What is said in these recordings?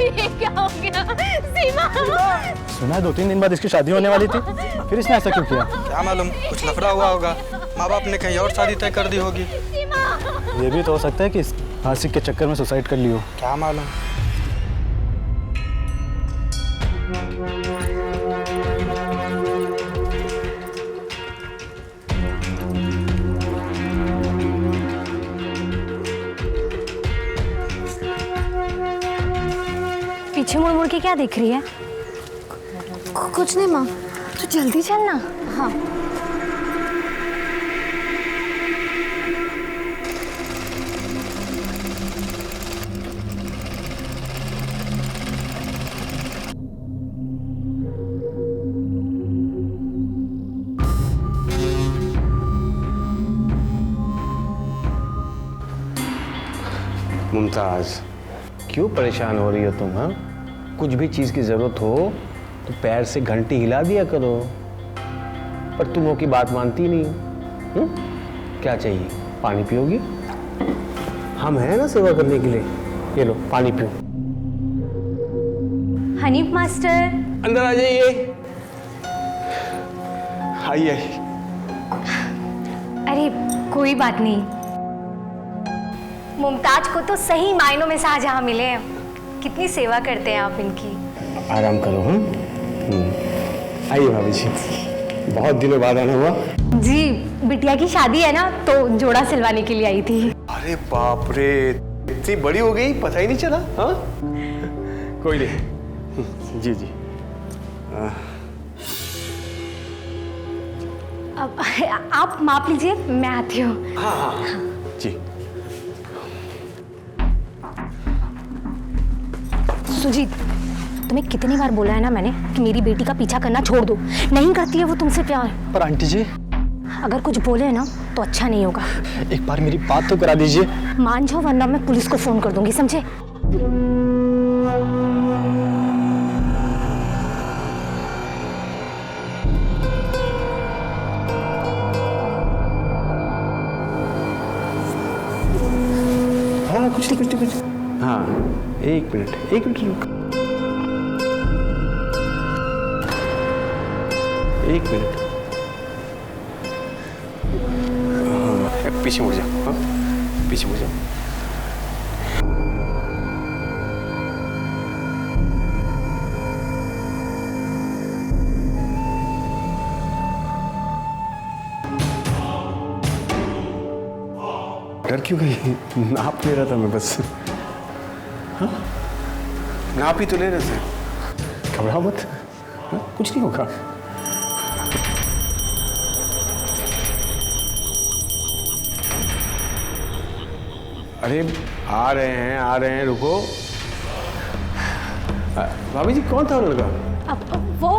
ये क्या हो गया? सीमा! सुना है 2-3 दिन बाद इसकी शादी होने वाली थी, फिर इसने ऐसा क्यों किया? क्या मालूम, कुछ लफड़ा हुआ होगा। माँ बाप ने कहीं और शादी तय कर दी होगी। ये भी तो हो सकता है कि आशिक के चक्कर में सुसाइड कर ली हो। क्या मालूम। पीछे मुड़ मुड़ के क्या देख रही है? कुछ नहीं माँ। तो जल्दी चलना। हाँ। मुमताज, क्यों परेशान हो रही हो तुम? हाँ, कुछ भी चीज की जरूरत हो तो पैर से घंटी हिला दिया करो, पर तुम हो की बात मानती नहीं। क्या चाहिए? पानी पियोगी? हम हैं ना सेवा करने के लिए। ये लो पानी पियो। हनीफ मास्टर, अंदर आ जाइए। आइए। अरे कोई बात नहीं। मुमताज को तो सही मायनों में शाहजहां मिले हैं। कितनी सेवा करते हैं आप इनकी। आराम करो। आइए भाभी जी, बहुत दिनों बाद आना हुआ। जी, बिटिया की शादी है ना, तो जोड़ा सिलवाने के लिए आई थी। अरे बाप रे, इतनी बड़ी हो गई, पता ही नहीं चला। हाँ, कोई नहीं। जी जी। अब आप माप लीजिए, मैं आती हूँ। हाँ हाँ जी। सुजीत, तुम्हें कितनी बार बोला है ना मैंने कि मेरी बेटी का पीछा करना छोड़ दो। नहीं करती है वो तुमसे प्यार। पर आंटी जी, अगर कुछ बोले ना तो अच्छा नहीं होगा। एक बार मेरी बात तो करा दीजिए। मान जाओ, वरना मैं पुलिस को फोन कर दूंगी, समझे? हाँ कुछ नहीं। हाँ, एक मिनट रुक। एक मिनट। हाँ, पीछे मुड़ जाओ। हाँ, पीछे मुड़ जाओ। डर क्यों गई? नाप ले रहा था मैं बस। हाँ? नाप ही तो ले रहे थे। घबराओ मत। हाँ? कुछ नहीं होगा। अरे आ रहे हैं, रुको। भाभी जी, कौन था वो लड़का? अब वो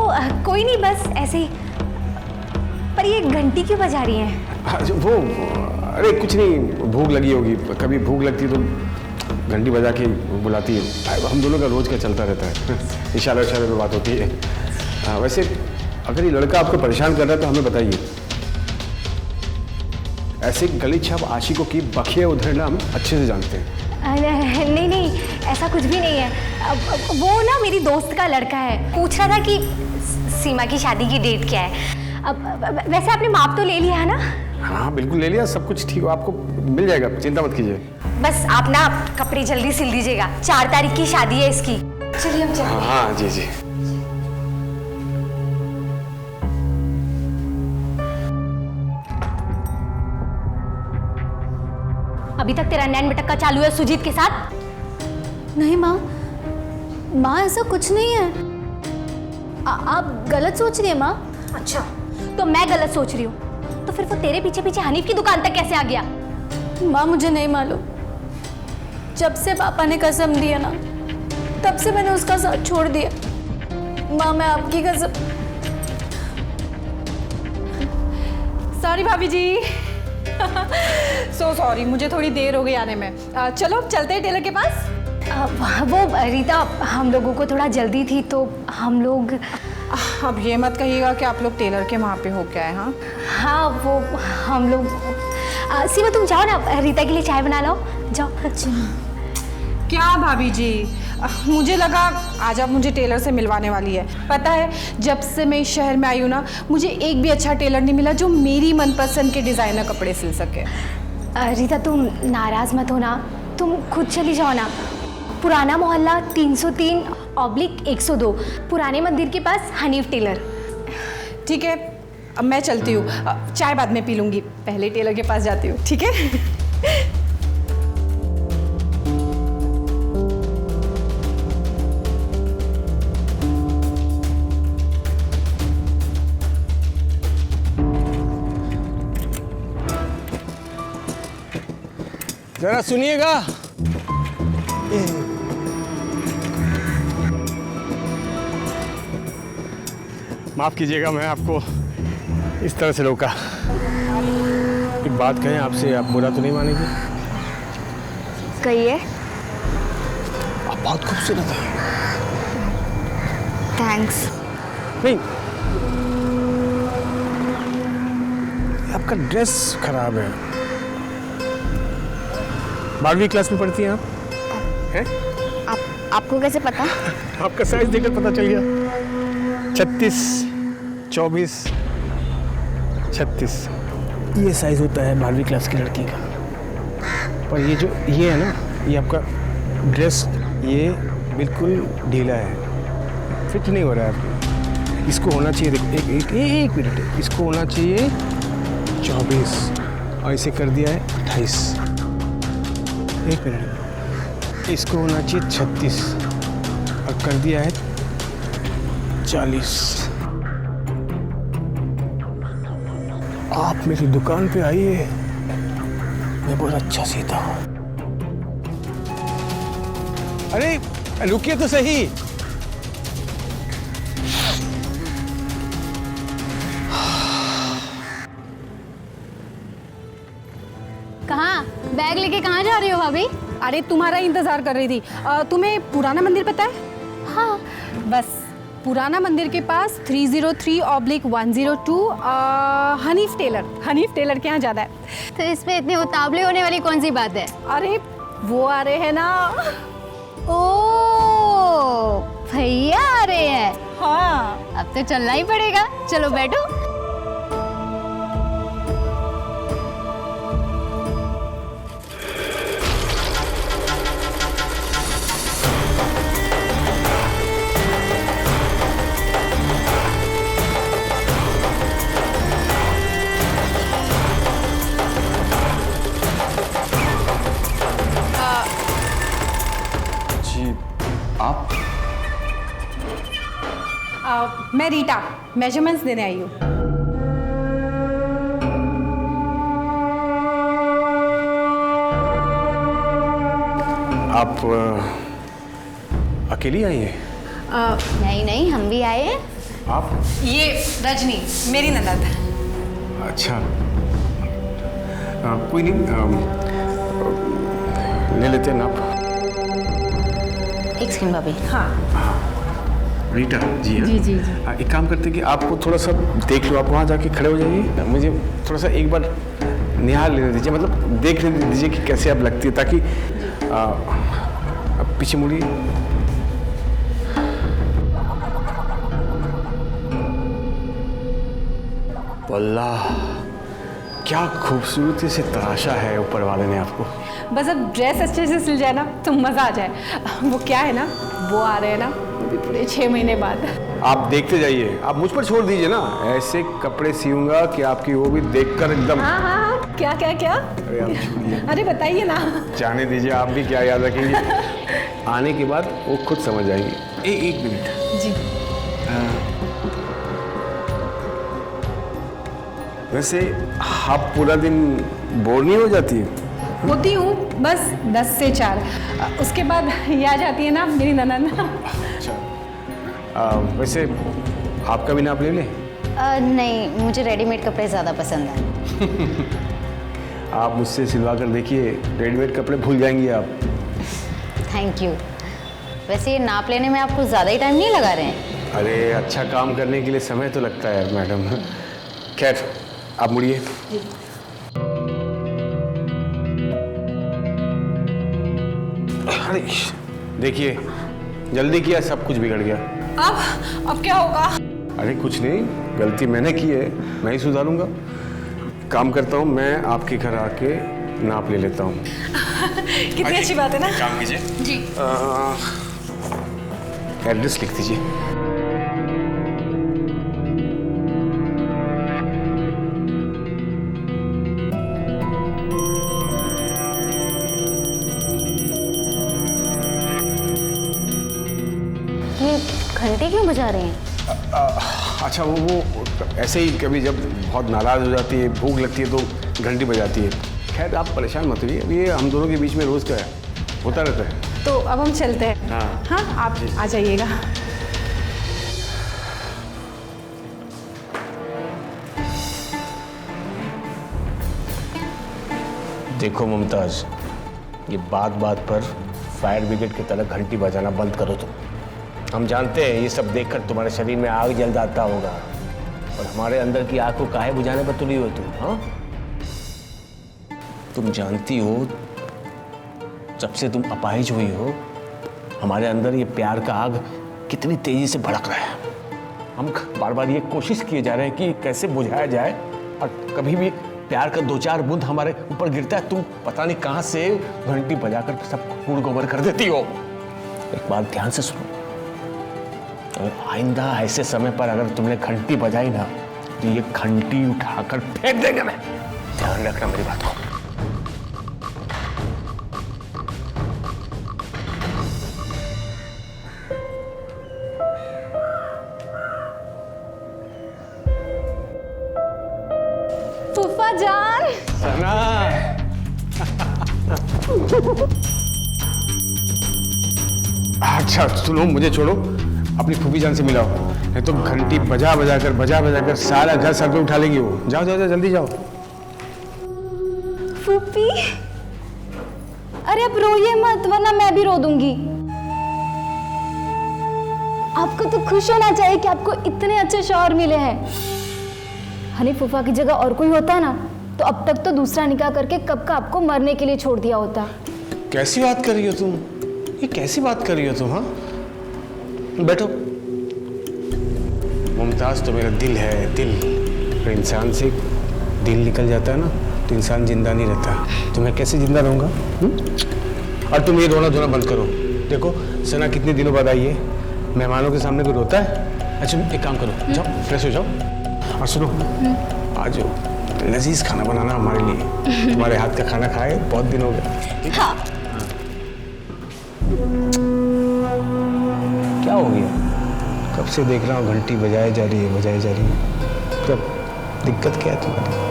कोई नहीं, बस ऐसे ही। पर ये घंटी क्यों बजा रही है? वो अरे कुछ नहीं, भूख लगी होगी। कभी भूख लगती तो घंटी बजा के बुलाती है। हम दोनों का रोज का चलता रहता है। इशारे पे बात होती है। हाँ, वैसे अगर ये लड़का आपको परेशान कर रहा है तो हमें बताइए। ऐसे गली छाप आशिकों की बखिया उधेड़ना हम अच्छे से जानते हैं। नहीं, ऐसा कुछ भी नहीं है। वो ना मेरी दोस्त का लड़का है, पूछ रहा था कि सीमा की शादी की डेट क्या है। अब वैसे आपने माप तो ले लिया है ना? हाँ बिल्कुल ले लिया, सब कुछ ठीक हो, आपको मिल जाएगा, चिंता मत कीजिए। बस आप ना कपड़े जल्दी सिल दीजिएगा, 4 तारीख की शादी है इसकी। चलिए हम चलते हैं। हाँ जी। अभी तक तेरा नैन मटक्का चालू है सुजीत के साथ? नहीं माँ, ऐसा कुछ नहीं है। आप गलत सोच रही हैं माँ। अच्छा, तो मैं गलत सोच रही हूँ? तो फिर वो तेरे पीछे पीछे हनीफ की दुकान तक कैसे आ गया? माँ मुझे नहीं मालूम। जब से पापा ने कसम दी है ना, तब से मैंने उसका साथ छोड़ दिया। माँ मैं आपकी कसम। सॉरी भाभी जी। सो सॉरी, मुझे थोड़ी देर हो गई आने में। चलो चलते हैं टेलर के पास। वो रीता, हम लोगों को थोड़ा जल्दी थी तो हम लोग। अब ये मत कहिएगा कि आप लोग टेलर के वहाँ पे हो क्या है। हाँ हाँ वो हम लोग। सीमा तुम जाओ ना, रीता के लिए चाय बना लाओ, जाओ। क्या भाभी जी, मुझे लगा आज आप मुझे टेलर से मिलवाने वाली है। पता है, जब से मैं इस शहर में आई हूँ ना, मुझे एक भी अच्छा टेलर नहीं मिला जो मेरी मनपसंद के डिज़ाइनर कपड़े सिल सके। रीता तुम नाराज़ मत हो ना, तुम खुद चली जाओ ना। पुराना मोहल्ला 303/102 पुराने मंदिर के पास हनीफ टेलर। ठीक है, अब मैं चलती हूँ। चाय बाद में पी लूँगी, पहले टेलर के पास जाती हूँ। ठीक है। जरा सुनिएगा। माफ कीजिएगा, मैं आपको इस तरह से रोका। एक बात कहें आपसे, आप बुरा तो नहीं मानेंगे? कहिए। आप बहुत खूबसूरत हैं। थैंक्स। नहीं, आपका ड्रेस खराब है। 12वीं क्लास में पढ़ती हैं आप? हैं? आपको कैसे पता? आपका साइज देखकर पता चल गया। 36, 24, 36 ये साइज होता है 12वीं क्लास की लड़की का। पर ये है ना, ये आपका ड्रेस ये बिल्कुल ढीला है, फिट नहीं हो रहा है आपको। इसको होना चाहिए, देखो एक मिनट, इसको होना चाहिए 24 और इसे कर दिया है 28। एक मिनट, इसको होना चाहिए 36 और कर दिया है 40। आप मेरी दुकान पे आइए, मैं बहुत अच्छा सीता हूँ। अरे रुकिए तो सही। कहाँ बैग लेके कहाँ जा रही हो भाभी? अरे तुम्हारा इंतजार कर रही थी। तुम्हें पुराना मंदिर पता है? हाँ बस पुराना मंदिर के पास 303/102 हनीफ टेलर के यहाँ ज़्यादा है। तो इसमें इतने उतावले होने वाली कौन सी बात है? अरे वो आ रहे हैं ना। ओ भैया आ रहे हैं। हाँ अब तो चलना ही पड़ेगा, चलो बैठो। मैं रीटा मेजरमेंट्स देने आई हूँ। आप अकेली आई हैं? नहीं हम भी आए हैं। आप? ये रजनी मेरी ननद। अच्छा, कोई नहीं, ले लेते हैं नाप। एक सेकंड भाभी। हाँ रीटा जी? हाँ? जी जी जी। एक काम करते हैं कि आपको थोड़ा सा देख लो, आप वहाँ जाके खड़े हो जाइए, मुझे थोड़ा सा एक बार निहार लेने दीजिए, मतलब देख लेने दीजिए कि कैसे आप लगती है, ताकि आप पीछे मुड़िए। अल्लाह, क्या खूबसूरती से तराशा है ऊपर वाले ने आपको। बस अब ड्रेस अच्छे से सिल जाए ना तो मज़ा आ जाए। वो क्या है ना, वो आ रहे हैं ना अभी पूरे 6 महीने बाद। आप देखते जाइए, आप मुझ पर छोड़ दीजिए ना, ऐसे कपड़े सियूंगा कि आपकी वो भी देखकर एकदम। हाँ हाँ हाँ, क्या क्या क्या? अरे आप छोड़िए, अरे बताइए ना। जाने दीजिए, आप भी क्या याद रखेंगे। आने के बाद वो खुद समझ जाएंगे। एक मिनट जी। वैसे आप पूरा दिन बोर नहीं हो जाती है? होती हूँ बस 10 से 4। उसके बाद ये आ जाती है ना मेरी ननद। वैसे आपका भी नाप ले लें? नहीं, मुझे रेडीमेड कपड़े ज़्यादा पसंद हैं। आप मुझसे सिलवा कर देखिए, रेडीमेड कपड़े भूल जाएंगी आप। Thank you. वैसे ये नाप लेने में आप कुछ ज़्यादा ही टाइम नहीं लगा रहे हैं? अरे अच्छा काम करने के लिए समय तो लगता है मैडम। खैर आप मुड़िए। अरे देखिए, जल्दी किया सब कुछ बिगड़ गया। अब क्या होगा? अरे कुछ नहीं, गलती मैंने की है, मैं ही सुधारूंगा। काम करता हूँ, मैं आपके घर आके नाप ले लेता हूँ। कितनी अच्छी बात है ना। काम कीजिए जी। एड्रेस लिख दीजिए। ये घंटे क्यों बजा रहे हैं? अच्छा वो ऐसे ही कभी जब बहुत नाराज हो जाती है, भूख लगती है तो घंटी बजाती है। खैर आप परेशान मत होइए, अब ये हम दोनों के बीच में रोज़ का है, होता रहता है। तो अब हम चलते हैं। हाँ। हाँ, आप आ जाइएगा। देखो मुमताज, ये बात बात पर फायर ब्रिगेड की तरह घंटी बजाना बंद करो तुम। हम जानते हैं ये सब देखकर तुम्हारे शरीर में आग जल जाता होगा, और हमारे अंदर की आग को काहे बुझाने पर तुली हो तुम? हाँ, तुम जानती हो जब से तुम अपाहिज हुई हो, हमारे अंदर ये प्यार का आग कितनी तेजी से भड़क रहा है। हम बार बार ये कोशिश किए जा रहे हैं कि कैसे बुझाया जाए, और कभी भी प्यार का 2-4 बूंद हमारे ऊपर गिरता है, तुम पता नहीं कहां से घंटी बजाकर सब कूड़ गोबर कर देती हो। एक बात ध्यान से सुनो, अगर आइंदा ऐसे समय पर अगर तुमने घंटी बजाई ना, तो ये घंटी उठाकर फेंक देंगे मैं। ध्यान रखना मेरी बात को। फूफा जान। सना। अच्छा सुनो, मुझे छोड़ो, अपनी फूफी जान से मिलाओ, नहीं तो घंटी बजा बजा कर सारा घर सर पे उठा लेगी वो। जाओ जाओ जाओ, जल्दी जाओ। फूफी, अरे अब रोइए मत वरना मैं भी रो दूंगी। आपको तो खुश होना चाहिए कि आपको इतने अच्छे शौहर मिले हैं। हनी फूफा की जगह और कोई होता ना, तो अब तक तो दूसरा निकाह करके कब का आपको मरने के लिए छोड़ दिया होता। कैसी बात कर रही हो तुम? ये कैसी बात कर रही हो तुम? हाँ बैठो। मुमताज तो मेरा दिल है, दिल। अगर इंसान से दिल निकल जाता है ना, तो इंसान जिंदा नहीं रहता। तो मैं कैसे जिंदा रहूँगा? और तुम ये रोना धोना बंद करो। देखो सना कितने दिनों बाद आई है, मेहमानों के सामने कोई रोता है? अच्छा एक काम करो, जाओ फ्रेश हो जाओ, और सुनो आज लजीज खाना बनाना हमारे लिए। तुम्हारे हाथ का खाना खाए बहुत दिन हो गए। हाँ। क्या हो गया? कब से देख रहा हूँ घंटी बजाए जा रही है। तो दिक्कत क्या है तुम्हारी?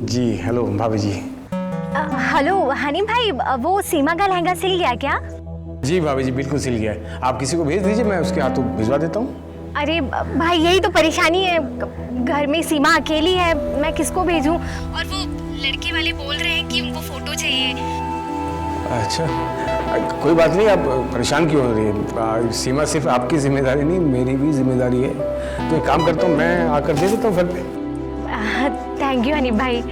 जी हेलो भाभी जी। हेलो हनी भाई, वो सीमा का लहंगा सिल गया क्या? जी भाभी जी बिल्कुल सिल गया है। आप किसी को भेज दीजिए, मैं उसके हाथों भिजवा देता हूँ। अरे भाई यही तो परेशानी है, घर में सीमा अकेली है, मैं किसको भेजूं? और वो लड़के वाले बोल रहे हैं कि उनको फोटो चाहिए। अच्छा कोई बात नहीं, आप परेशान क्यों हो रही है? सीमा सिर्फ आपकी जिम्मेदारी नहीं, मेरी भी जिम्मेदारी है। तो एक काम करता हूँ, मैं आकर दे देता हूँ घर पे। थैंक यू हनी भाई।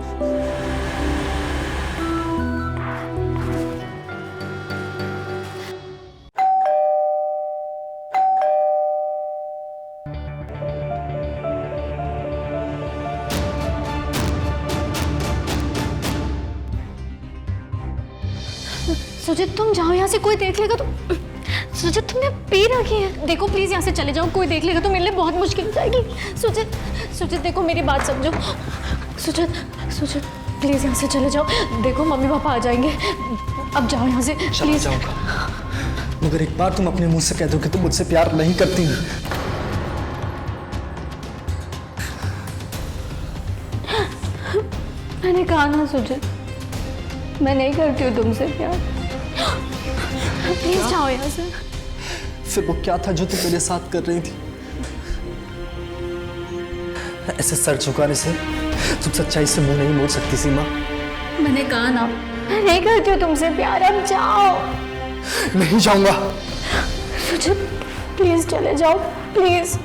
सुजित तुम जाओ यहाँ से, कोई देख लेगा तो। सुजित तुमने पी रखी है, देखो प्लीज यहाँ से चले जाओ, कोई देख लेगा तो मेरे लिए बहुत मुश्किल हो जाएगी। सुजित देखो मेरी बात समझो। सुजित प्लीज यहाँ से चले जाओ। देखो मम्मी पापा आ जाएंगे। अब जाओ यहाँ से चला प्लीज। जाऊंगा, मगर एक बार तुम अपने मुंह से कह दो कि तुम मुझसे प्यार नहीं करती। मैंने कहा ना सुजीत, मैं नहीं करती हूँ तुमसे प्यार। प्लीज जाओ यहाँ से। फिर वो क्या था जो तुम मेरे साथ कर रही थी? ऐसे सर झुकाने से तुम सच्चाई से मुंह नहीं मोड़ सकती सीमा। मैंने कहा ना, मैं नहीं करती हूँ तुमसे प्यार। अब जाओ। नहीं जाऊंगा। सुजीत प्लीज चले जाओ प्लीज।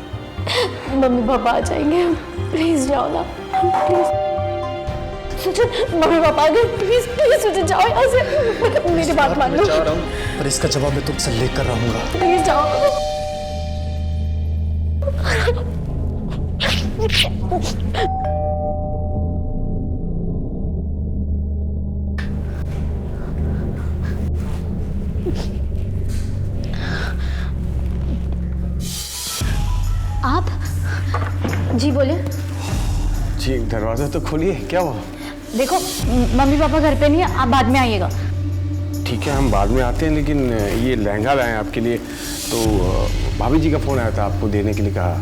मम्मी पापा आ जाएंगे। प्लीज जाओ ना प्लीज। सुजीत मम्मी पापा आ गए। प्लीज प्लीज सुजीत जाओ यहाँ से। मेरी बात मान लो। जा रहा हूँ, पर इसका जवाब मैं तुमसे लेकर रहूंगा। प्लीज जाओ। आप जी बोले। जी दरवाजा तो खोलिए, क्या हुआ? देखो मम्मी पापा घर पे नहीं है, आप बाद में आइएगा। ठीक है, हम बाद में आते हैं, लेकिन ये लहंगा लाए हैं आपके लिए, तो भाभी जी का फ़ोन आया था, आपको देने के लिए कहा।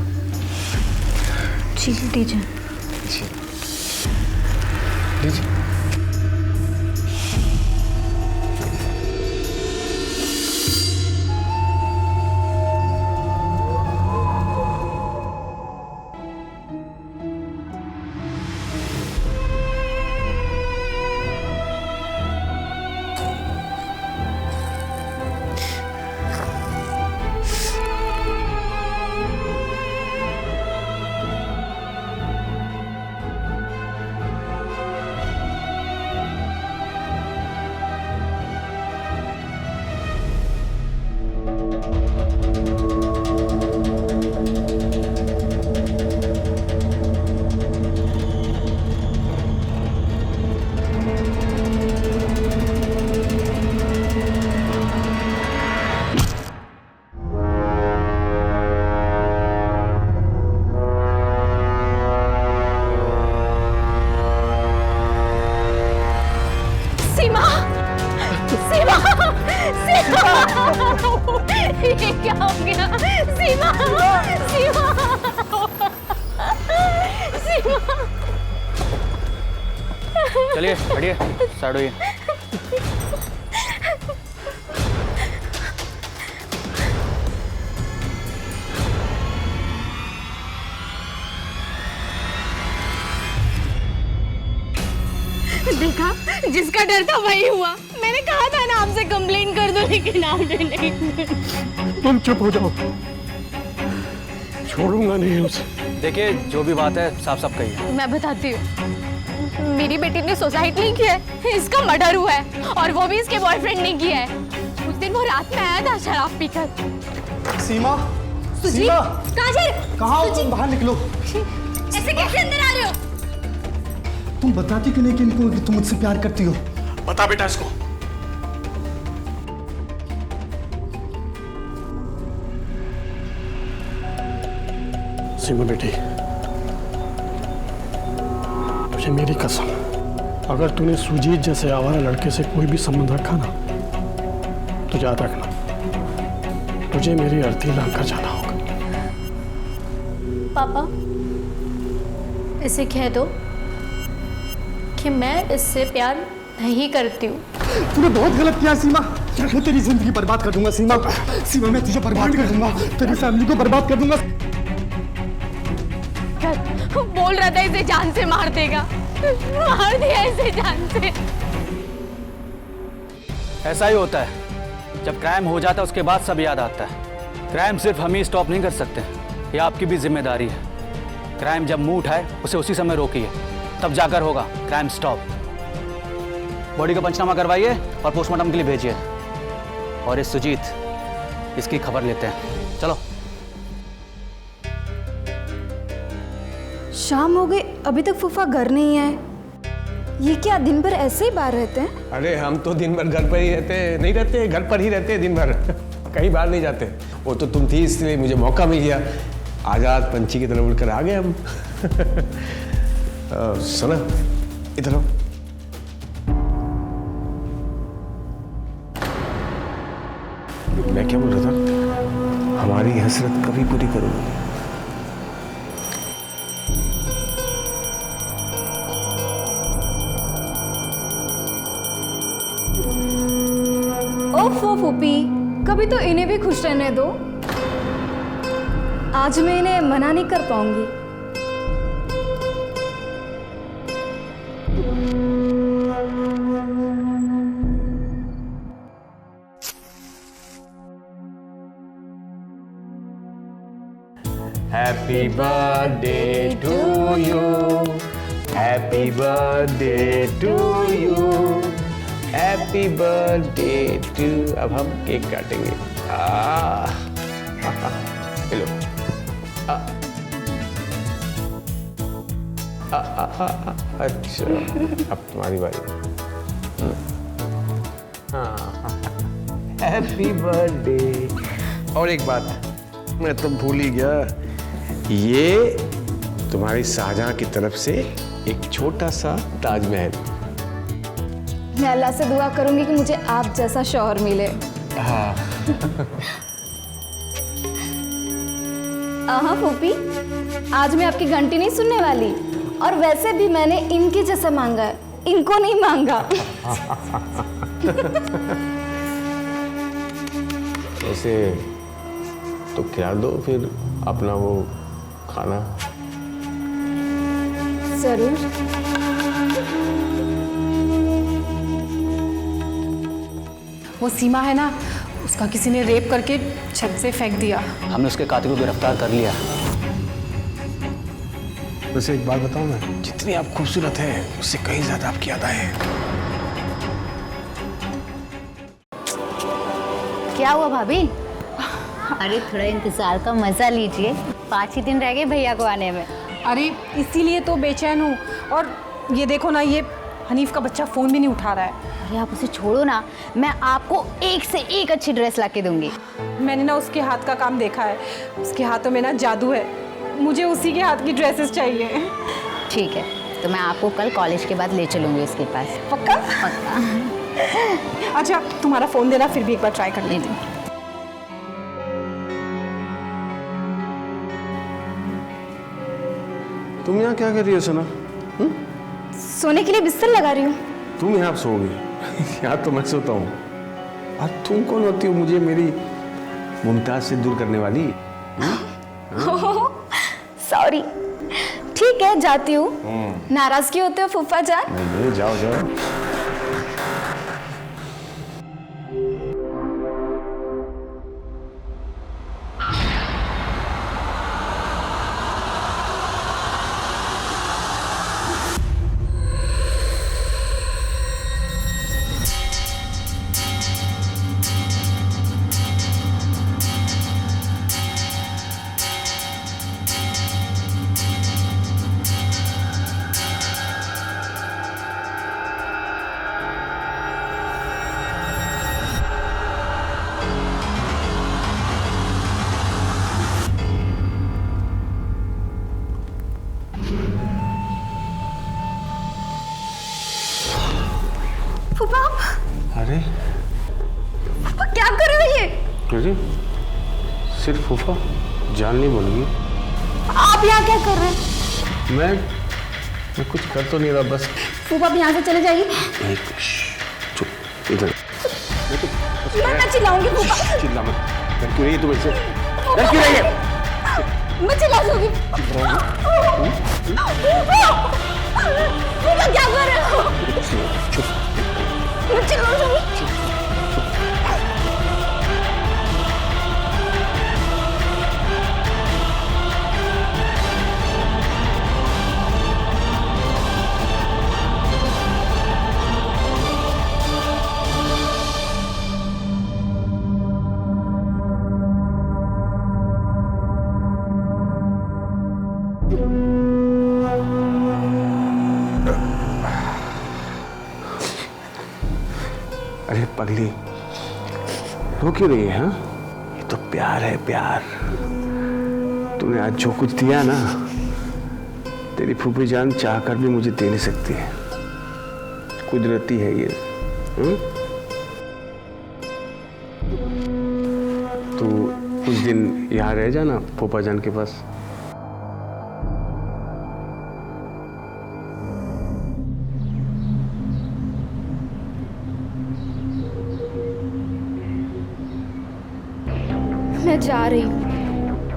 जी दीजिए। जी लीजिए। ये क्या हो गया? सीमा, सीमा, सीमा। चलिए बढ़िए, स्टार्ट होइए। देखा, जिसका डर था वही हुआ। मैंने कहा था ना आपसे कंप्लेन कर दो, लेकिन आपने नहीं। तुम चुप हो जाओ, छोड़ूंगा नहीं उसे। देखिए जो भी बात है साफ साफ कहिए। मैं बताती हूँ, मेरी बेटी ने सुसाइड नहीं किया है, इसका मर्डर हुआ है, और वो भी इसके बॉयफ्रेंड ने किया है। उस दिन वो रात में आया था शराब पीकर। सीमा, सुजीत, सीमा, काजल, कहाँ हो तुम? बाहर निकलो। ऐसे कैसे अंदर आ रहे हो? तुम बताती क्यों नहीं कि इनको कि तुम मुझसे प्यार करती हो? बता बेटा इसको। सीमा बेटी, तुझे मेरी कसम, अगर तूने सुजीत जैसे आवारा लड़के से कोई भी संबंध रखा ना, तो याद रखना तुझे मेरी अर्थी लाकर जाना होगा। पापा इसे कह दो कि मैं इससे प्यार नहीं करती हूँ। तूने बहुत गलत किया सीमा। मैं तेरी जिंदगी बर्बाद कर दूंगा सीमा। सीमा मैं तुझे बर्बाद कर दूंगा, तेरी फैमिली को बर्बाद कर दूंगा। बोल रहा था इसे जान से मार देगा, मार दिया इसे जान से। ऐसा ही होता है, जब क्राइम हो जाता है उसके बाद सब याद आता है। क्राइम सिर्फ हम ही स्टॉप नहीं कर सकते, ये आपकी भी जिम्मेदारी है। क्राइम जब मुंह उठाए उसे उसी समय रोकिए, तब जाकर होगा क्राइम स्टॉप। बॉडी का पंचनामा करवाइए और पोस्टमार्टम के लिए भेजिए। और इस सुजीत, इसकी खबर लेते हैं। चलो। शाम हो गई, अभी तक फूफा घर नहीं आए। ये क्या दिन भर ऐसे ही बाहर रहते हैं? अरे हम तो दिन भर घर पर ही रहते हैं, नहीं रहते, घर पर ही रहते हैं दिन भर। कहीं बाहर नहीं जाते। वो तो तुम थी इसलिए मुझे मौका मिल गया, आजाद पंछी की तरह उड़कर आ गए हम। सुना, इधर आओ। मैं क्या बोल रहा था, हमारी हसरत कभी पूरी करोगे? ओफो फूफी, कभी तो इन्हें भी खुश रहने दो। आज मैं इन्हें मना नहीं कर पाऊंगी। Happy birthday to you, happy birthday to you, happy birthday to। अब हम केक काटेंगे। हेलो। अच्छा, अब तुम्हारी बारी। Happy birthday. और एक बात मैं तो भूल ही गया, ये तुम्हारी शाहजहां की तरफ से एक छोटा सा ताजमहल। मैं अल्लाह से दुआ करूंगी कि मुझे आप जैसा शौहर मिले। हाँ। हाँ फूफी, आज मैं आपकी घंटी नहीं सुनने वाली, और वैसे भी मैंने इनके जैसा मांगा है, इनको नहीं मांगा। ऐसे तो खिला दो फिर अपना वो खाना। जरूर। वो सीमा है ना, उसका किसी ने रेप करके छत से फेंक दिया। हमने उसके कातिल को गिरफ्तार कर लिया। वैसे एक बात बताऊं मैं, जितनी आप खूबसूरत है उससे कहीं ज्यादा आपकी अदाएं हैं। क्या हुआ भाभी? अरे थोड़ा इंतजार का मजा लीजिए, 5 ही दिन रह गए भैया को आने में। अरे इसीलिए तो बेचैन हूँ। और ये देखो ना, ये हनीफ का बच्चा फ़ोन भी नहीं उठा रहा है। अरे आप उसे छोड़ो ना, मैं आपको एक से एक अच्छी ड्रेस ला के दूंगी। मैंने ना उसके हाथ का काम देखा है, उसके हाथों में ना जादू है। मुझे उसी के हाथ की ड्रेसेस चाहिए। ठीक है, तो मैं आपको कल कॉलेज के बाद ले चलूंगी उसके पास। पक्का? पक्का। अच्छा, तुम्हारा फ़ोन देना, फिर भी एक बार ट्राई कर लेती हूँ। तुम यहाँ क्या कर रही हो सना? सोने के लिए बिस्तर लगा रही हूँ। तुम यहाँ सोओगी? यहाँ तो मैं सोता हूँ। और तुम कौन होती हो मुझे मेरी मुमताज से दूर करने वाली? सॉरी। ठीक है, जाती हूँ। नाराज क्यों होते हो फूफा जान? नहीं, जाओ जाओ। फूफा, अरे फूफा क्या कर रहे हो ये? अरे सिर्फ फूफा जान नहीं बोलेगी। आप यहाँ क्या कर रहे हैं? मैं कुछ कर तो नहीं रहा, बस। फूफा आप यहाँ से चले जाइए। चुप, इधर। मैं चिल्लाऊंगी फूफा। चिल्ला मत। डर क्यों रही है तुम इससे? डर क्यों रही है? मैं चिल्ला दूंगी। फूफा क्या कर रहे हो? चुप। मैं चिल्ला दूंगी। अरे पगली, रो क्यों रही है? हाँ, ये तो प्यार है, प्यार। तूने आज जो कुछ दिया ना, तेरी फूफी जान चाहकर भी मुझे दे नहीं सकती है। कुदरती है ये। कुछ दिन यहाँ रह जाना फूफा जान के पास। मैं जा रही हूँ।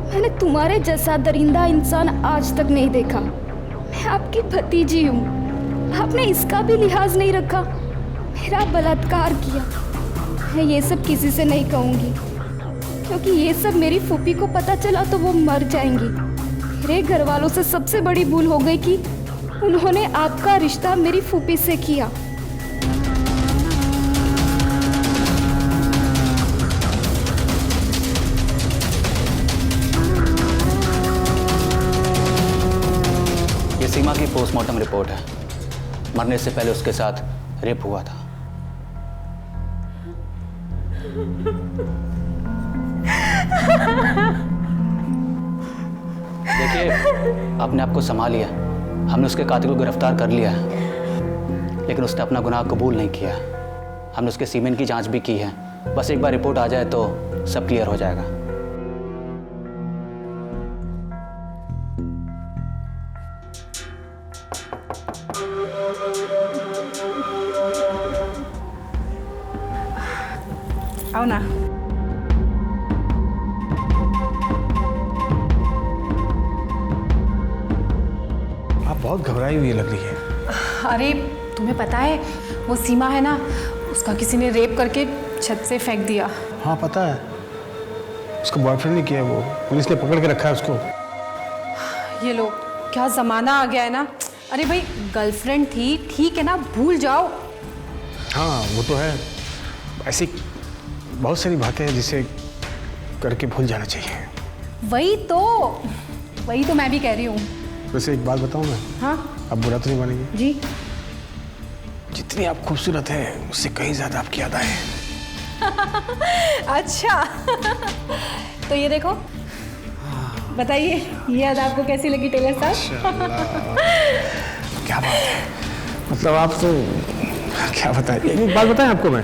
मैंने तुम्हारे जैसा दरिंदा इंसान आज तक नहीं देखा। मैं आपकी भतीजी हूँ। आपने इसका भी लिहाज नहीं रखा, मेरा बलात्कार किया। मैं ये सब किसी से नहीं कहूँगी, क्योंकि ये सब मेरी फूफी को पता चला तो वो मर जाएंगी। मेरे घर वालों से सबसे बड़ी भूल हो गई कि उन्होंने आपका रिश्ता मेरी फूफी से किया। ये सीमा की पोस्टमार्टम रिपोर्ट है। मरने से पहले उसके साथ रेप हुआ था। देखिए, अपने आप को संभाल लिया। हमने उसके कातिल को गिरफ्तार कर लिया है, लेकिन उसने अपना गुनाह कबूल नहीं किया। हमने उसके सीमेन की जांच भी की है। बस एक बार रिपोर्ट आ जाए तो सब क्लियर हो जाएगा। आओ ना। आप बहुत घबराई हुई लग रही है। अरे तुम्हें पता है वो सीमा है ना, उसका किसी ने रेप करके छत से फेंक दिया। हाँ पता है, उसका बॉयफ्रेंड ने किया है, वो पुलिस ने पकड़ के रखा है उसको। ये लो, क्या जमाना आ गया है ना। अरे भाई गर्लफ्रेंड थी, ठीक है ना, भूल जाओ। हाँ वो तो है, ऐसी बहुत सारी बातें हैं जिसे करके भूल जाना चाहिए। वही तो मैं भी कह रही हूँ। वैसे एक बात बताऊँ मैं? हाँ अब बुरा तो नहीं मानेंगे? जी। जितनी आप खूबसूरत है उससे कहीं ज्यादा आपकी अदा है। अच्छा तो ये देखो, बताइए ये याद आपको कैसी लगी टेलर साहब? क्या बात है, मतलब आप तो क्या बताएं। एक बात बताएं आपको मैं,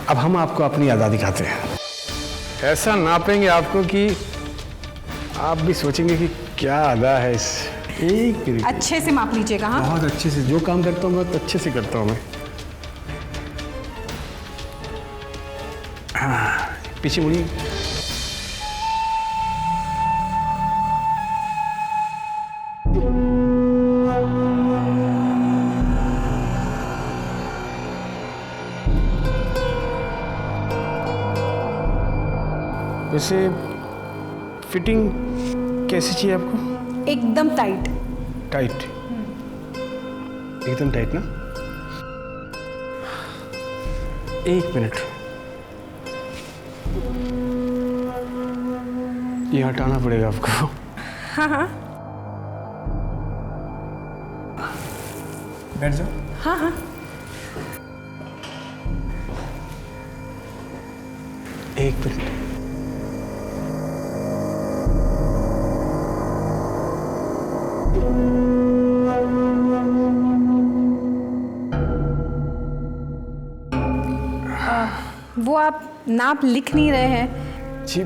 अब हम आपको अपनी अदा दिखाते हैं। ऐसा नापेंगे आपको कि आप भी सोचेंगे कि क्या अदा है इस। एक मिनट, अच्छे से माप लीजिएगा। हाँ बहुत अच्छे से, जो काम करता हूँ बहुत अच्छे से करता हूँ मैं। हाँ पीछे मुड़िए। वैसे फिटिंग कैसी चाहिए आपको? एकदम टाइट। टाइट, एकदम टाइट ना। एक मिनट, ये हटाना पड़ेगा आपको। हाँ हाँ बैठ जाओ। हाँ हाँ एक मिनट, वो आप नाप लिख नहीं रहे हैं? जी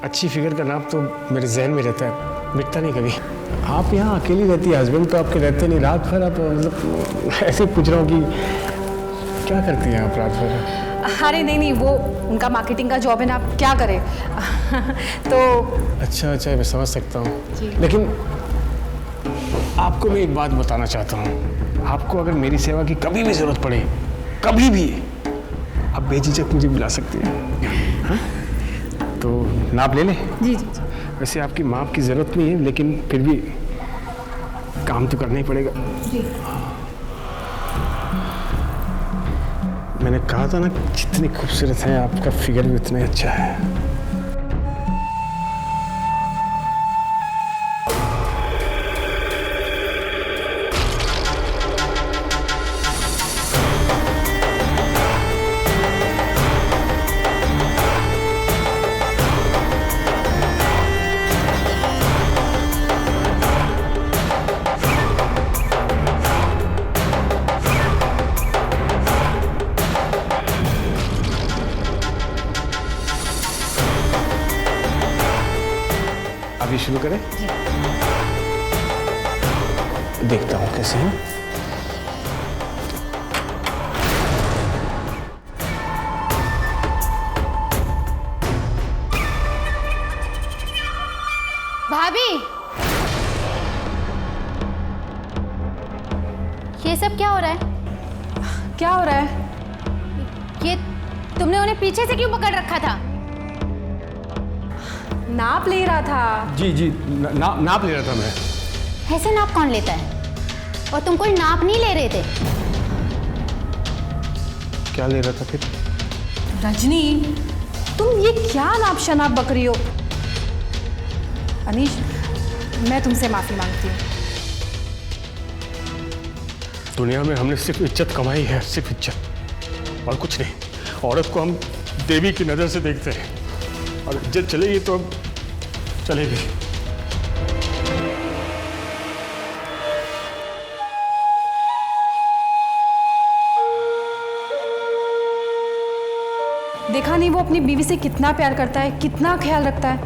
अच्छी फिगर का नाप तो मेरे जहन में रहता है, मिटता नहीं कभी। आप यहाँ अकेली रहती है, हस्बैंड तो आपके रहते नहीं। रात भर आप मतलब ऐसे पूछ रहा हूँ कि क्या करती हैं आप रात भर? अरे नहीं, वो उनका मार्केटिंग का जॉब है ना, आप क्या करें। तो अच्छा मैं समझ सकता हूँ, लेकिन आपको मैं एक बात बताना चाहता हूँ। आपको अगर मेरी सेवा की कभी भी ज़रूरत पड़े, कभी भी, आप बेझिझक मुझे बुला सकती हैं। हाँ? तो नाप ले लें? जी। वैसे आपकी माप की ज़रूरत नहीं है, लेकिन फिर भी काम तो करना ही पड़ेगा। जी। मैंने कहा था ना, जितनी खूबसूरत है आपका फिगर भी उतना ही अच्छा है। अभी शुरू करें? देखता हूँ कैसे है। भाभी, ये सब क्या हो रहा है? क्या हो रहा है? ये तुमने उन्हें पीछे से क्यों पकड़ रखा था? नाप ले रहा था। जी जी, नाप ले रहा था मैं। ऐसे नाप कौन लेता है? और तुम कोई नाप नहीं ले रहे थे? क्या ले रहा था फिर? रजनी, तुम ये क्या नाप शनाप बक रही हो? अनीश, मैं तुमसे माफी मांगती हूँ। दुनिया में हमने सिर्फ इज्जत कमाई है, सिर्फ इज्जत और कुछ नहीं। औरत को हम देवी की नज़र से देखते हैं और इज्जत चलेगी तो अब चलेगी। देखा नहीं वो अपनी बीवी से कितना प्यार करता है, कितना ख्याल रखता है।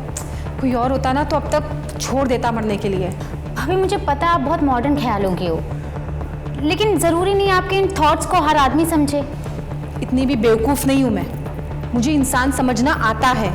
कोई और होता ना तो अब तक छोड़ देता मरने के लिए। भाभी, मुझे पता है आप बहुत मॉडर्न ख्यालों की हो, लेकिन ज़रूरी नहीं आपके इन थॉट्स को हर आदमी समझे। इतनी भी बेवकूफ़ नहीं हूँ मैं, मुझे इंसान समझना आता है।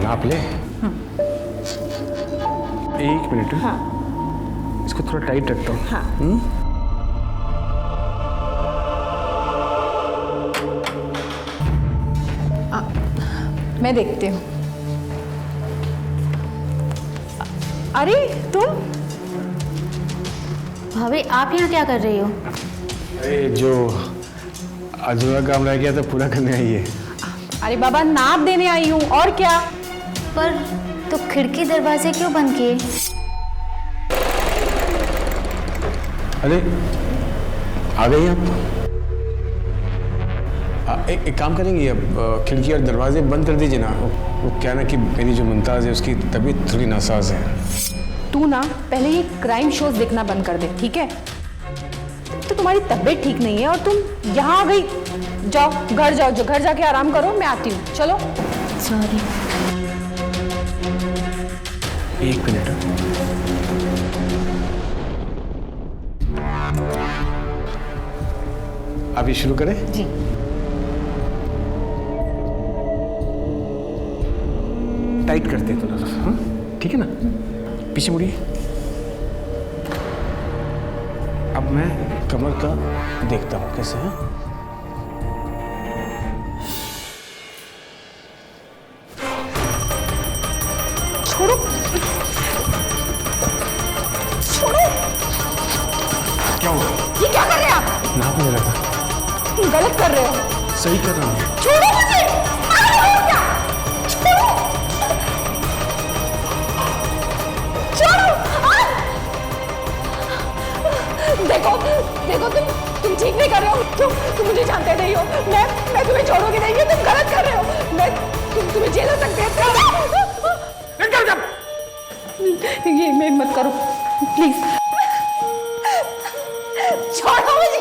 नाप ले। एक मिनट। हाँ। इसको थोड़ा टाइट रखता हूँ। हाँ। मैं देखती हूँ। अरे तुम? भाभी, आप यहाँ क्या कर रही हो? अरे जो अधूरा काम रह गया तो पूरा करने आई है। अरे बाबा, नाप देने आई हूँ, और क्या। पर तो खिड़की दरवाजे क्यों बंद किए? अरे आ गई आप। एक काम करेंगे, अब खिड़की और दरवाजे बंद कर दीजिए ना। वो क्या ना कि मेरी जो मुमताज़ है उसकी तबीयत थोड़ी नासाज है। तू ना पहले ये क्राइम शोज देखना बंद कर दे, ठीक है? तो तुम्हारी तबीयत ठीक नहीं है और तुम यहाँ आ गई। जाओ घर जाओ, जो घर जाके आराम करो, मैं आती हूँ। चलो। सॉरी। एक मिनट। अभी शुरू करें? जी। टाइट करते हैं थोड़ा सा। हाँ, ठीक है ना? पीछे मुड़िए। अब मैं कमर का देखता हूँ कैसे है। छोड़ो, छोड़ो। क्या हुआ? ये क्या कर रहे हैं आप? नाप ले रहा था। तुम गलत कर रहे हो। सही कर रहा हूँ। छोड़ो मुझे। छोड़ो, छोड़ो। देखो देखो, तुम ठीक नहीं कर रहे हो। तुम मुझे जानते नहीं हो। मैं तुम्हें छोड़ूंगी नहीं। ये तुम गलत कर रहे हो। तुम्हें जेल हो सकते हैं। ये मैं मत करो प्लीज। छोड़ो मुझे।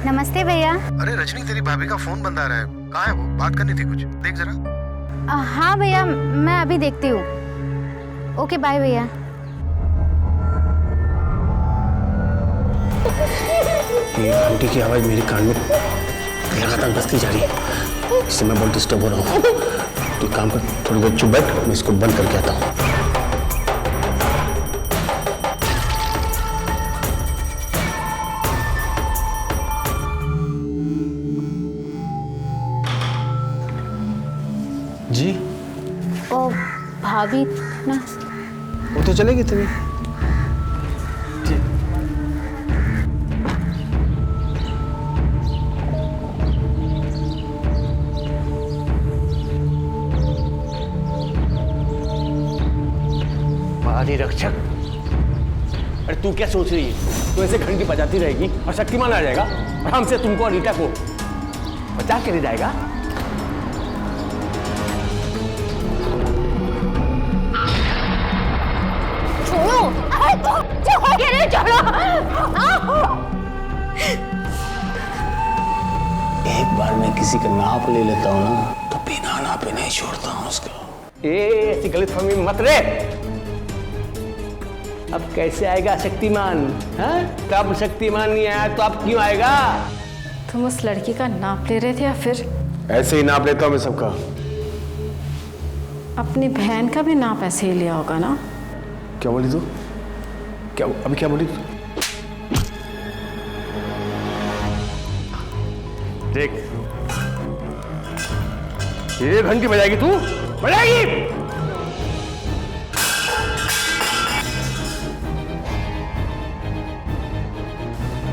नमस्ते भैया। अरे रजनी, तेरी भाभी का फोन बंद आ रहा है। कहाँ है वो? बात करनी थी कुछ, देख जरा। हाँ भैया, मैं अभी देखती हूँ। ओके बाय भैया। ये घंटी की आवाज मेरे कान में लगातार बजती जा रही है, इससे मैं बहुत डिस्टर्ब हो रहा हूँ। तो काम कर, थोड़ी देर चुप बैठ, मैं इसको बंद करके आता हूँ। जी ओ भाभी ना, वो तो चलेगी तुम्हें। जी महारी रक्षक, अरे तू क्या सोच रही है? तू ऐसे घंटी बजाती रहेगी और शक्तिमान आ जाएगा और हमसे तुमको और रीटा को बचा के ले जाएगा। एक बार मैं किसी का नाप ले लेता हूँ ना, तो बिना नापे नहीं छोड़ता हूँ उसको। ऐसी गलतफहमी मत रे। अब कैसे आएगा शक्तिमान? हाँ, कब शक्तिमान नहीं आया तो अब क्यों आएगा? तुम उस लड़की का नाप ले रहे थे या फिर ऐसे ही नाप लेता हूँ मैं सबका। अपनी बहन का भी नाप ऐसे ही लिया होगा ना? क्या बोली तू? क्या अभी क्या बोली तू? देख, ये घंटी बजाएगी तू? बजाएगी?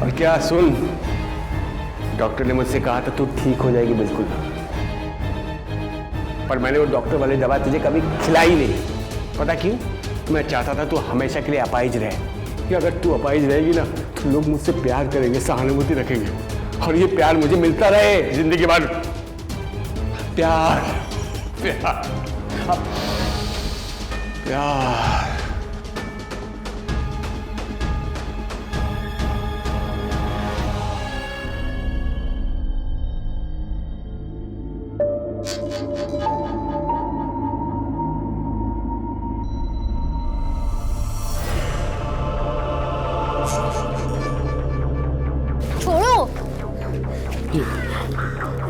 और क्या सुन, डॉक्टर ने मुझसे कहा था तू ठीक हो जाएगी बिल्कुल, पर मैंने वो डॉक्टर वाली दवा तुझे कभी खिलाई नहीं। पता क्यों? मैं चाहता था तू हमेशा के लिए अपाहिज रहे, कि अगर तू अपाहिज रहेगी ना तो लोग मुझसे प्यार करेंगे, सहानुभूति रखेंगे, और ये प्यार मुझे मिलता रहे जिंदगी भर। प्यार प्यार प्यार।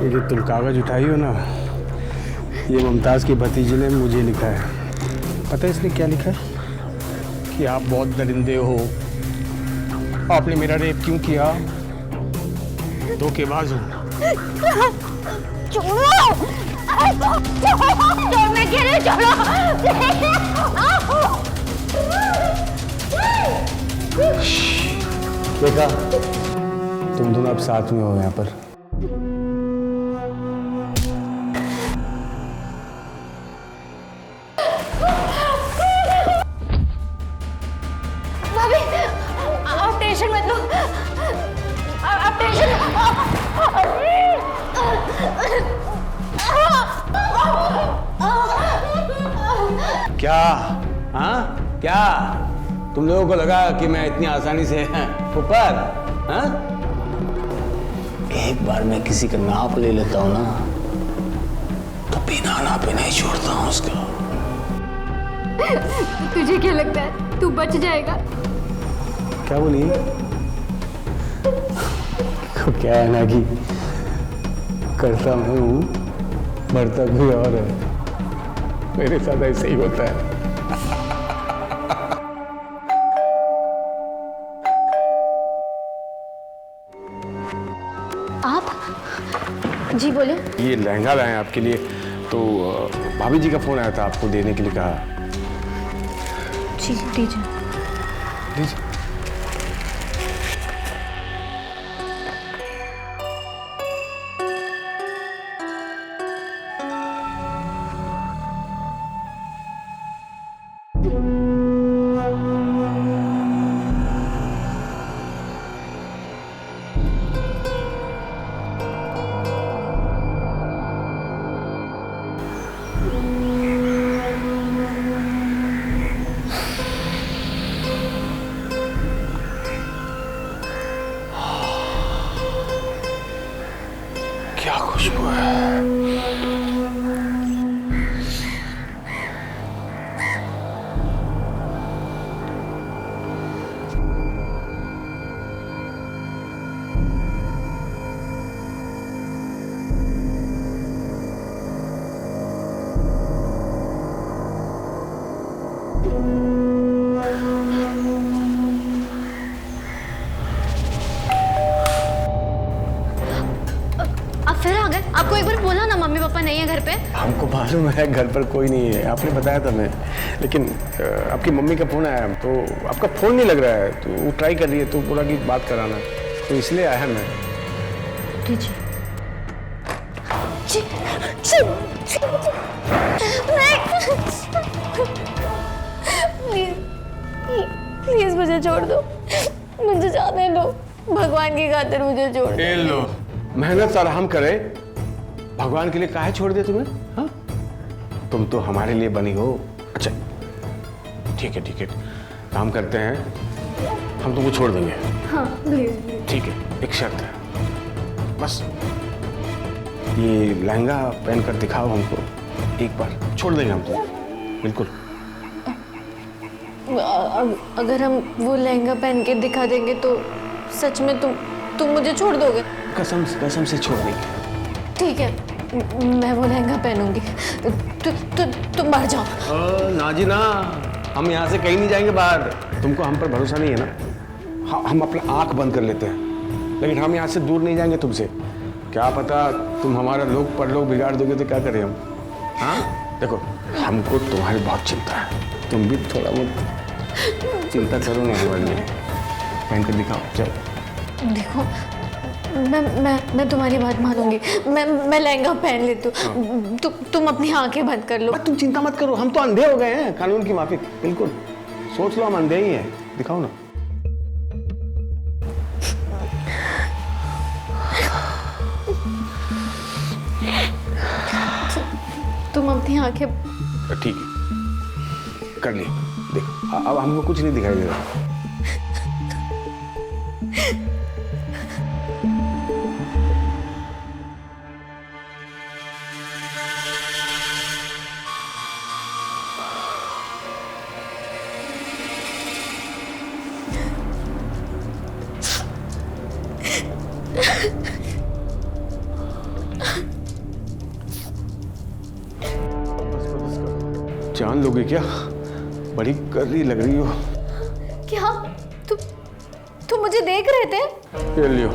ये जो तुम कागज उठाई हो ना, ये मुमताज़ की भतीजी ने मुझे लिखा है। पता है इसने क्या लिखा है? कि आप बहुत दरिंदे हो, आपने मेरा रेप क्यों किया, धोखेबाज हो। देखा, तुम दोनों अब साथ में हो यहाँ पर। आप टेंशन मत लो, आप टेंशन। क्या? हाँ क्या तुम लोगों को लगा कि मैं इतनी आसानी से ऊपर? हाँ, एक बार मैं किसी का नाप ले लेता हूँ ना, तो बिना नापे नहीं छोड़ता हूँ उसको। तुझे क्या लगता है तू बच जाएगा? क्या बोली? क्या है ना कि करता मैं हूँ, मरता कोई और है। मेरे साथ ऐसे ही होता है। आप जी बोले। ये लहंगा लाए आपके लिए, तो भाभी जी का फोन आया था, आपको देने के लिए कहा। जी दीजिए। दीजिए। खुशबू है। आप फिर आ गए? आपको एक बार बोला ना मम्मी पापा नहीं है घर पे। हमको मालूम है घर पर कोई नहीं है, आपने बताया था मैं, लेकिन आपकी मम्मी का फोन आया तो आपका फोन नहीं लग रहा है, तो वो ट्राई कर रही है, तो बोला कि बात कराना, तो इसलिए आया मैं। प्लीज मुझे छोड़ दो, मुझे जाने दो, भगवान की खातिर मुझे छोड़ दो। लो, मेहनत आराम करे, भगवान के लिए काहे छोड़ दे तुम्हें? हाँ, तुम तो हमारे लिए बनी हो। अच्छा ठीक है, ठीक है, काम करते हैं, हम तुमको छोड़ देंगे। हाँ प्लीज। ठीक है, एक शर्त है बस, ये लहंगा पहन कर दिखाओ हमको एक बार, छोड़ देंगे हम तो बिल्कुल। अगर हम वो लहंगा पहन के दिखा देंगे तो सच में तुम मुझे छोड़ दोगे? कसम से छोड़ देंगे। ठीक है, मैं वो लहंगा पहनूंगी। तुम बाहर जाओ। ना जी ना, हम यहाँ से कहीं नहीं जाएंगे बाहर। तुमको हम पर भरोसा नहीं है ना? हम अपना आंख बंद कर लेते हैं, लेकिन हम यहाँ से दूर नहीं जाएंगे तुमसे। क्या पता तुम हमारा लोग परलोक बिगाड़ दोगे तो क्या करें हम? हाँ देखो, हमको तुम्हारी बहुत चिंता है, तुम भी थोड़ा बहुत चिंता करो ना हमारे लिए। पहन कर दिखाओ, चलो। देखो, मैं तुम्हारी बात मानूंगी, मैं लहंगा पहन लेती हूँ। तुम अपनी आंखें बंद कर लो। तुम चिंता मत करो, हम तो अंधे हो गए हैं कानून की माफिक, बिल्कुल। सोच लो हम अंधे ही हैं, दिखाओ ना। तुम अपनी आंखें। ठीक है, कर ली, देख अब हमको कुछ नहीं दिखाई दे रहा। जान लोगे क्या? बड़ी कर्री लग रही हो। क्या तुम मुझे देख रहे थे? ये लियो,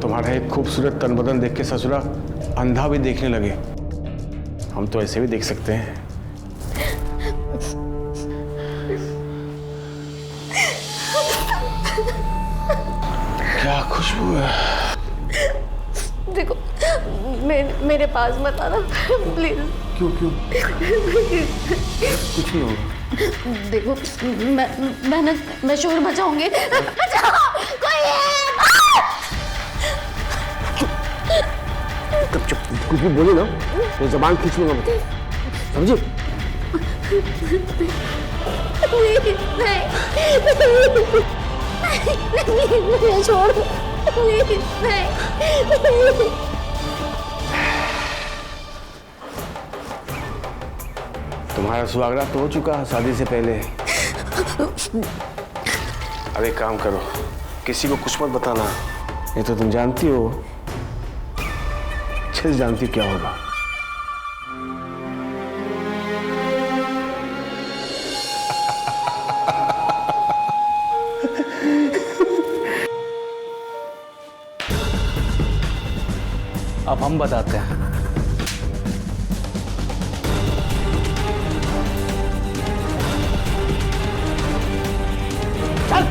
तुम्हारा एक खूबसूरत तन बदन देख के ससुरा अंधा भी देखने लगे। हम तो ऐसे भी देख सकते हैं। क्या खुशबू है। देखो, मेरे पास मत आना प्लीज। क्यों क्यों? कुछ नहीं होगा। देखो, मैं शोर मचाऊंगी। कोई चुप, कुछ भी बोले ना तो जबान खींच लूंगा मैं, समझी? नहीं, छोड़ दो प्लीज। नहीं। तुम्हारा सुहागरात तो हो चुका है शादी से पहले। अब एक काम करो, किसी को कुछ मत बताना, ये तो तुम जानती हो, अच्छे से जानती हो क्या होगा। अब हम बताते हैं। चल।